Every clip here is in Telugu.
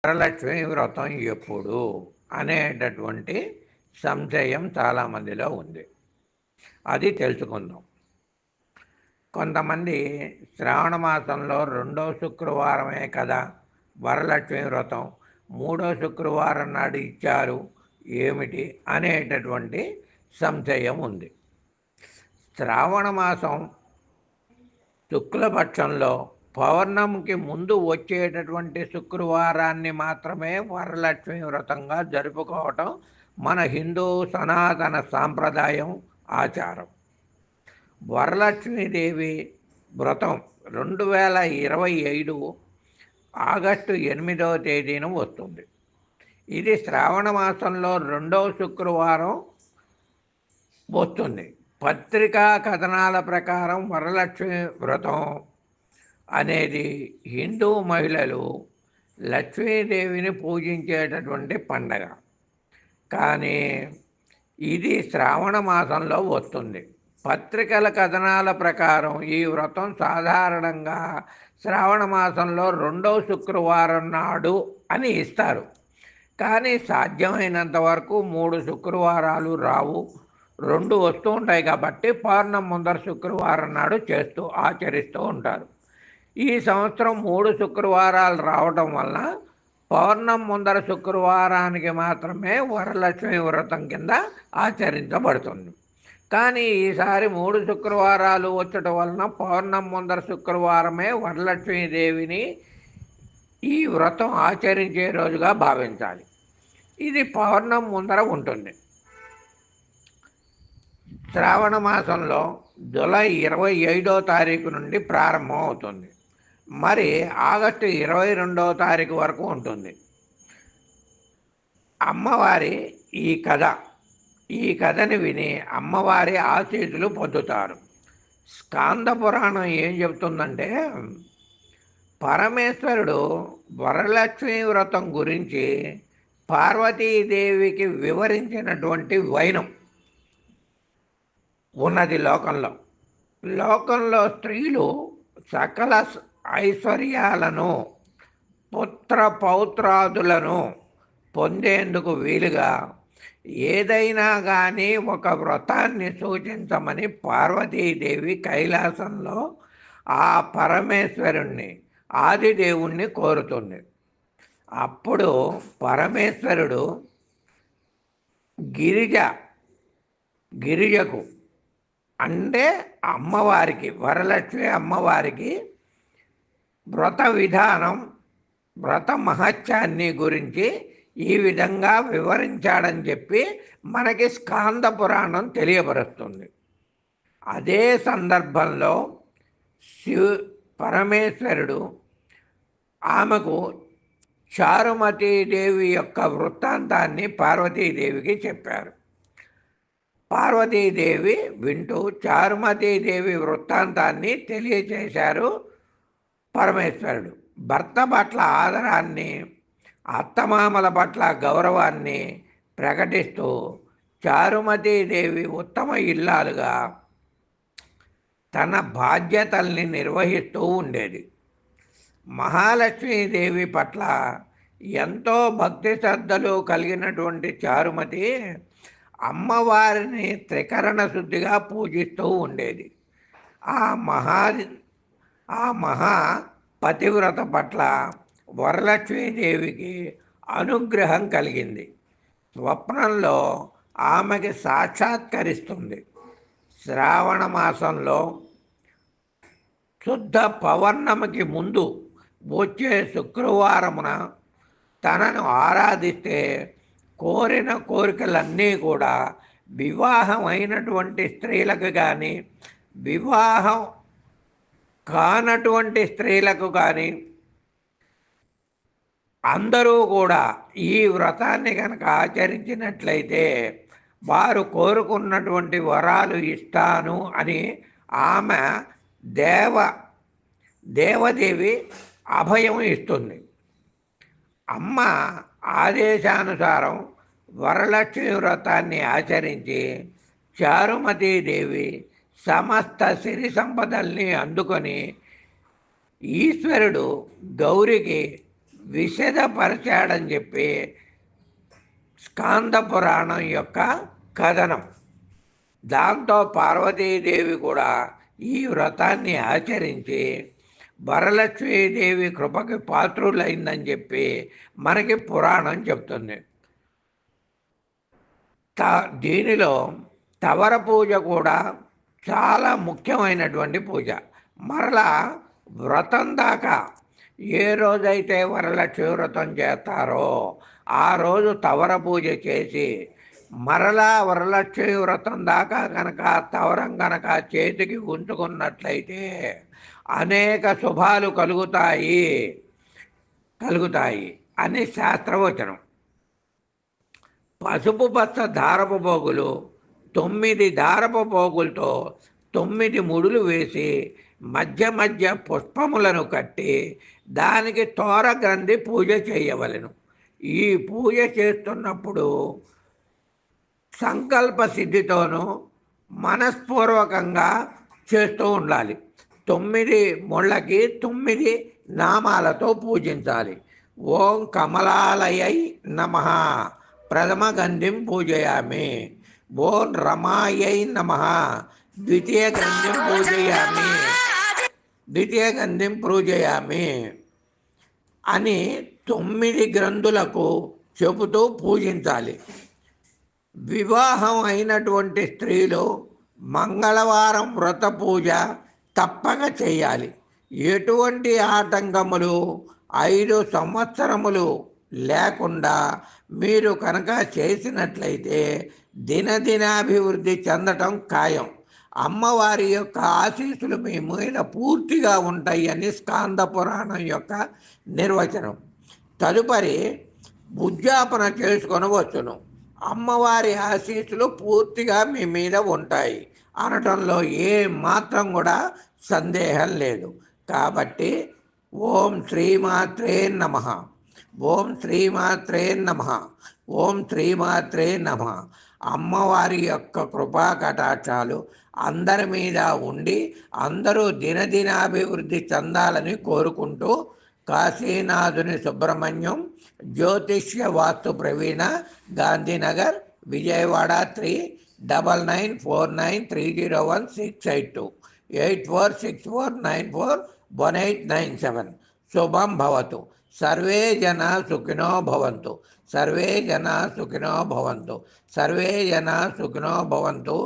వరలక్ష్మి వ్రతం ఎప్పుడు అనేటటువంటి సంశయం చాలామందిలో ఉంది. అది తెలుసుకుందాం. కొంతమంది శ్రావణ మాసంలో 2వ శుక్రవారమే కదా వరలక్ష్మి వ్రతం, 3వ శుక్రవారం నాడు ఇచ్చారు ఏమిటి అనేటటువంటి సంశయం ఉంది. శ్రావణ మాసం శుక్లపక్షంలో పౌర్ణమికి ముందు వచ్చేటటువంటి శుక్రవారాన్ని మాత్రమే వరలక్ష్మి వ్రతంగా జరుపుకోవటం మన హిందూ సనాతన సాంప్రదాయం, ఆచారం. వరలక్ష్మీదేవి వ్రతం 2025 ఆగస్టు 8వ తేదీన వస్తుంది. ఇది శ్రావణ మాసంలో 2వ శుక్రవారం వస్తుంది. పత్రికా కథనాల ప్రకారం వరలక్ష్మి వ్రతం అనేది హిందూ మహిళలు లక్ష్మీదేవిని పూజించేటటువంటి పండగ. కానీ ఇది శ్రావణ మాసంలో వస్తుంది. పత్రికల కథనాల ప్రకారం ఈ వ్రతం సాధారణంగా శ్రావణ మాసంలో 2వ శుక్రవారం నాడు అని ఇస్తారు. కానీ సాధ్యమైనంత వరకు 3 శుక్రవారాలు రావు, 2 వస్తూ ఉంటాయి కాబట్టి పౌర్ణమి ముందర శుక్రవారం నాడు ఆచరిస్తూ ఉంటారు. ఈ సంవత్సరం 3 శుక్రవారాలు రావడం వలన పౌర్ణమి ముందర శుక్రవారానికి మాత్రమే వరలక్ష్మి వ్రతం కింద ఆచరించబడుతుంది. కానీ ఈసారి 3 శుక్రవారాలు వచ్చటం వలన పౌర్ణమి ముందర శుక్రవారమే వరలక్ష్మీదేవిని ఈ వ్రతం ఆచరించే రోజుగా భావించాలి. ఇది పౌర్ణమి ముందర ఉంటుంది. శ్రావణ మాసంలో జూలై 25వ తారీఖు నుండి ప్రారంభం అవుతుంది. మరి ఆగస్టు 22వ తారీఖు వరకు ఉంటుంది. అమ్మవారి ఈ కథని విని అమ్మవారి ఆశీస్సులు పొందుతారు. స్కాంద పురాణం ఏం చెబుతుందంటే, పరమేశ్వరుడు వరలక్ష్మి వ్రతం గురించి పార్వతీదేవికి వివరించినటువంటి వైనం ఉన్నది. లోకంలో స్త్రీలు సకల ఐశ్వర్యాలను, పుత్ర పౌత్రాదులను పొందేందుకు వీలుగా ఏదైనా కానీ ఒక వ్రతాన్ని సూచించమని పార్వతీదేవి కైలాసంలో ఆ పరమేశ్వరుణ్ణి, ఆదిదేవుణ్ణి కోరుతుంది. అప్పుడు పరమేశ్వరుడు గిరిజకు అంటే అమ్మవారికి, వరలక్ష్మి అమ్మవారికి వ్రత విధానం, వ్రత మహత్యాన్ని గురించి ఈ విధంగా వివరించాడని చెప్పి మనకి స్కాంద పురాణం తెలియపరుస్తుంది. అదే సందర్భంలో పరమేశ్వరుడు ఆమెకు చారుమతీదేవి యొక్క వృత్తాంతాన్ని పార్వతీదేవికి చెప్పారు. పార్వతీదేవి వింటూ చారుమతీదేవి వృత్తాంతాన్ని తెలియచేశారు పరమేశ్వరుడు. భర్త పట్ల ఆదరాన్ని, అత్తమామల పట్ల గౌరవాన్ని ప్రకటిస్తూ చారుమతీదేవి ఉత్తమ ఇల్లాలుగా తన బాధ్యతల్ని నిర్వహిస్తూ ఉండేది. మహాలక్ష్మీదేవి పట్ల ఎంతో భక్తి శ్రద్ధలు కలిగినటువంటి చారుమతి అమ్మవారిని త్రికరణ శుద్ధిగా పూజిస్తూ ఉండేది. ఆ మహా పతివ్రత పట్ల వరలక్ష్మీదేవికి అనుగ్రహం కలిగింది. స్వప్నంలో ఆమెకి సాక్షాత్కరిస్తుంది. శ్రావణ మాసంలో శుద్ధ పౌర్ణమికి ముందు వచ్చే శుక్రవారమున తనను ఆరాధిస్తే కోరిన కోరికలన్నీ కూడా వివాహం అయినటువంటి స్త్రీలకు కానీ, వివాహం కానటువంటి స్త్రీలకు కానీ అందరూ కూడా ఈ వ్రతాన్ని కనుక ఆచరించినట్లయితే వారు కోరుకున్నటువంటి వరాలు ఇస్తాను అని ఆమె దేవదేవి అభయం ఇస్తుంది. అమ్మ ఆదేశానుసారం వరలక్ష్మి వ్రతాన్ని ఆచరించి చారుమతీదేవి సమస్త సిరి సంపదల్ని అందుకొని ఈశ్వరుడు గౌరికి విశదపరిచాడని చెప్పి స్కాంద పురాణం యొక్క కథనం. దాంతో పార్వతీదేవి కూడా ఈ వ్రతాన్ని ఆచరించి వరలక్ష్మీదేవి కృపకి పాత్రులైందని చెప్పి మనకి పురాణం చెప్తుంది. దీనిలో తవర పూజ కూడా చాలా ముఖ్యమైనటువంటి పూజ. మరలా వ్రతం దాకా ఏ రోజైతే వరలక్ష్మి వ్రతం చేస్తారో ఆ రోజు తవర పూజ చేసి మరలా వరలక్ష్మి వ్రతం దాకా కనుక తవరం కనుక చేతికి ఉంచుకున్నట్లయితే అనేక శుభాలు కలుగుతాయి అని శాస్త్రవచనం. పసుపు పచ్చ దారపు పోగులు 9 దారపు పోగులతో 9 ముడులు వేసి మధ్య మధ్య పుష్పములను కట్టి దానికి తోర గ్రంథి పూజ చేయవలెను. ఈ పూజ చేస్తున్నప్పుడు సంకల్ప సిద్ధితోనూ మనస్పూర్వకంగా చేస్తూ ఉండాలి. 9 ముళ్ళకి 9 నామాలతో పూజించాలి. ఓం కమలాలయై నమః ప్రథమ గంధిం పూజయామి. ఓం రమాయై నమః ద్వితీయ గంధిం పూజయామి అని 9 గ్రంథులకు చెబుతూ పూజించాలి. వివాహం అయినటువంటి స్త్రీలు మంగళవారం వ్రత పూజ తప్పక చేయాలి. ఎటువంటి ఆటంకములు 5 సంవత్సరములు లేకుండా మీరు కనుక చేసినట్లయితే దినదినాభివృద్ధి చెందటం ఖాయం. అమ్మవారి యొక్క ఆశీస్సులు మీ మీద పూర్తిగా ఉంటాయని స్కాంద పురాణం యొక్క నిర్వచనం. తదుపరి ఉద్యాపన చేసుకొనవచ్చును. అమ్మవారి ఆశీస్సులు పూర్తిగా మీ మీద ఉంటాయి అనటంలో ఏ మాత్రం కూడా సందేహం లేదు. కాబట్టి ఓం శ్రీమాత్రే నమః, ఓం శ్రీమాత్రే నమః, ఓం శ్రీమాత్రే నమః. అమ్మవారి యొక్క కృపా కటాక్షాలు అందరి మీద ఉండి అందరూ దినదినాభివృద్ధి చెందాలని కోరుకుంటూ కాశీనాథుని సుబ్రహ్మణ్యం, జ్యోతిష్య వాస్తు ప్రవీణ, గాంధీనగర్, విజయవాడ 3994930168 8464941897. శుభం భవతు. సర్వే జనా సుఖినో భవంతు. సర్వే జనా సుఖినో భవంతు. సర్వే జనా సుఖినో భవంతు.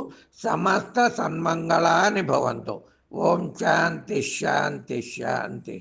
సమస్త సన్మంగళాని భవంతు. ఓం శాంతి శాంతి శాంతి.